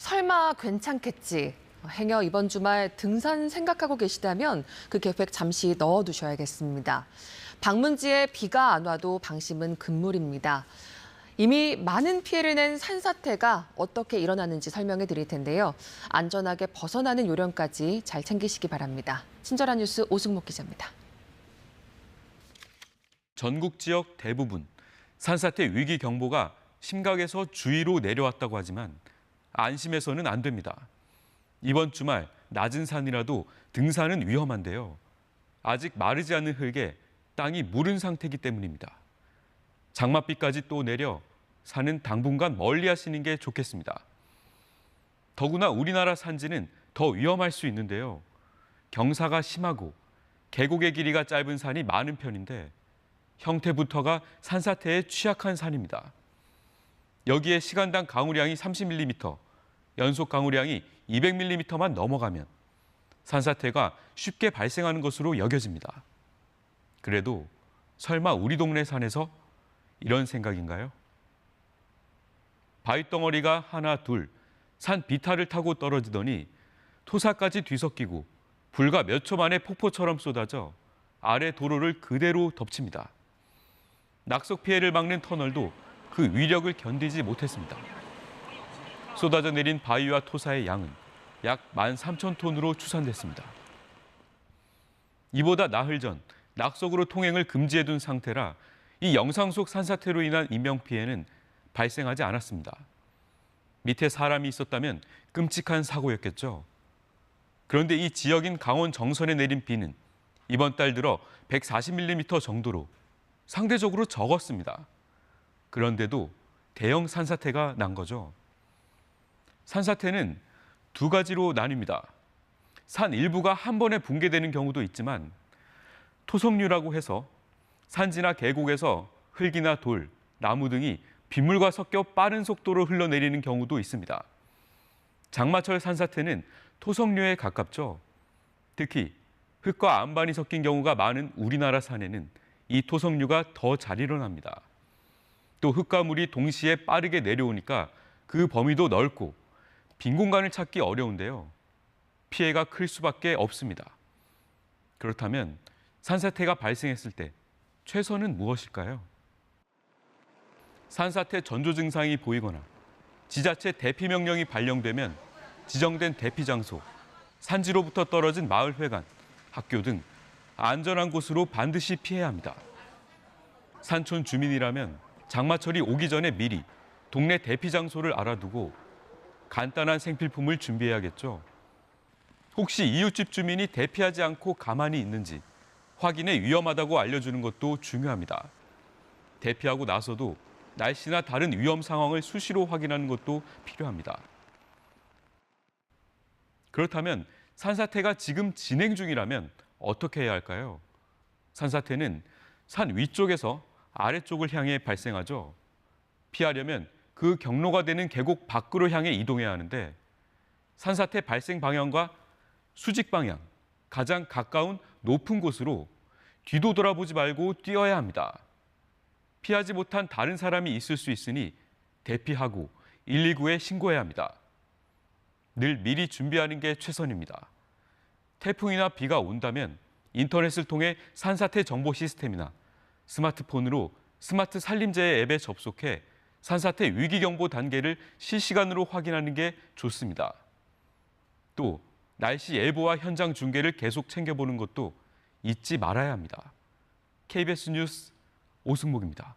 설마 괜찮겠지. 행여 이번 주말 등산 생각하고 계시다면 그 계획 잠시 넣어두셔야겠습니다. 방문지에 비가 안 와도 방심은 금물입니다. 이미 많은 피해를 낸 산사태가 어떻게 일어나는지 설명해 드릴 텐데요. 안전하게 벗어나는 요령까지 잘 챙기시기 바랍니다. 친절한 뉴스 오승목 기자입니다. 전국 지역 대부분 산사태 위기 경보가 심각에서 주의로 내려왔다고 하지만 안심해서는 안 됩니다. 이번 주말 낮은 산이라도 등산은 위험한데요. 아직 마르지 않은 흙에 땅이 무른 상태이기 때문입니다. 장맛비까지 또 내려 산은 당분간 멀리 하시는 게 좋겠습니다. 더구나 우리나라 산지는 더 위험할 수 있는데요. 경사가 심하고 계곡의 길이가 짧은 산이 많은 편인데 형태부터가 산사태에 취약한 산입니다. 여기에 시간당 강우량이 30mm, 연속 강우량이 200mm만 넘어가면 산사태가 쉽게 발생하는 것으로 여겨집니다. 그래도 설마 우리 동네 산에서 이런 생각인가요? 바위덩어리가 하나, 둘, 산 비탈을 타고 떨어지더니 토사까지 뒤섞이고 불과 몇 초 만에 폭포처럼 쏟아져 아래 도로를 그대로 덮칩니다. 낙석 피해를 막는 터널도 그 위력을 견디지 못했습니다. 쏟아져 내린 바위와 토사의 양은 약 13,000톤으로 추산됐습니다. 이보다 나흘 전 낙석으로 통행을 금지해둔 상태라 이 영상 속 산사태로 인한 인명피해는 발생하지 않았습니다. 밑에 사람이 있었다면 끔찍한 사고였겠죠. 그런데 이 지역인 강원 정선에 내린 비는 이번 달 들어 140mm 정도로 상대적으로 적었습니다. 그런데도 대형 산사태가 난 거죠. 산사태는 두 가지로 나뉩니다. 산 일부가 한 번에 붕괴되는 경우도 있지만 토성류라고 해서 산지나 계곡에서 흙이나 돌, 나무 등이 빗물과 섞여 빠른 속도로 흘러내리는 경우도 있습니다. 장마철 산사태는 토성류에 가깝죠. 특히 흙과 암반이 섞인 경우가 많은 우리나라 산에는 이 토성류가 더 잘 일어납니다. 또 흙과 물이 동시에 빠르게 내려오니까 그 범위도 넓고 빈 공간을 찾기 어려운데요. 피해가 클 수밖에 없습니다. 그렇다면 산사태가 발생했을 때 최선은 무엇일까요? 산사태 전조 증상이 보이거나 지자체 대피 명령이 발령되면 지정된 대피 장소, 산지로부터 떨어진 마을 회관, 학교 등 안전한 곳으로 반드시 피해야 합니다. 산촌 주민이라면 장마철이 오기 전에 미리 동네 대피 장소를 알아두고 간단한 생필품을 준비해야겠죠. 혹시 이웃집 주민이 대피하지 않고 가만히 있는지 확인해 위험하다고 알려주는 것도 중요합니다. 대피하고 나서도 날씨나 다른 위험 상황을 수시로 확인하는 것도 필요합니다. 그렇다면 산사태가 지금 진행 중이라면 어떻게 해야 할까요? 산사태는 산 위쪽에서 아래쪽을 향해 발생하죠. 피하려면 그 경로가 되는 계곡 밖으로 향해 이동해야 하는데 산사태 발생 방향과 수직 방향, 가장 가까운 높은 곳으로 뒤도 돌아보지 말고 뛰어야 합니다. 피하지 못한 다른 사람이 있을 수 있으니 대피하고 119에 신고해야 합니다. 늘 미리 준비하는 게 최선입니다. 태풍이나 비가 온다면 인터넷을 통해 산사태 정보 시스템이나 스마트폰으로 스마트 산림재해 앱에 접속해 산사태 위기경보 단계를 실시간으로 확인하는 게 좋습니다. 또 날씨 예보와 현장 중계를 계속 챙겨보는 것도 잊지 말아야 합니다. KBS 뉴스 오승목입니다.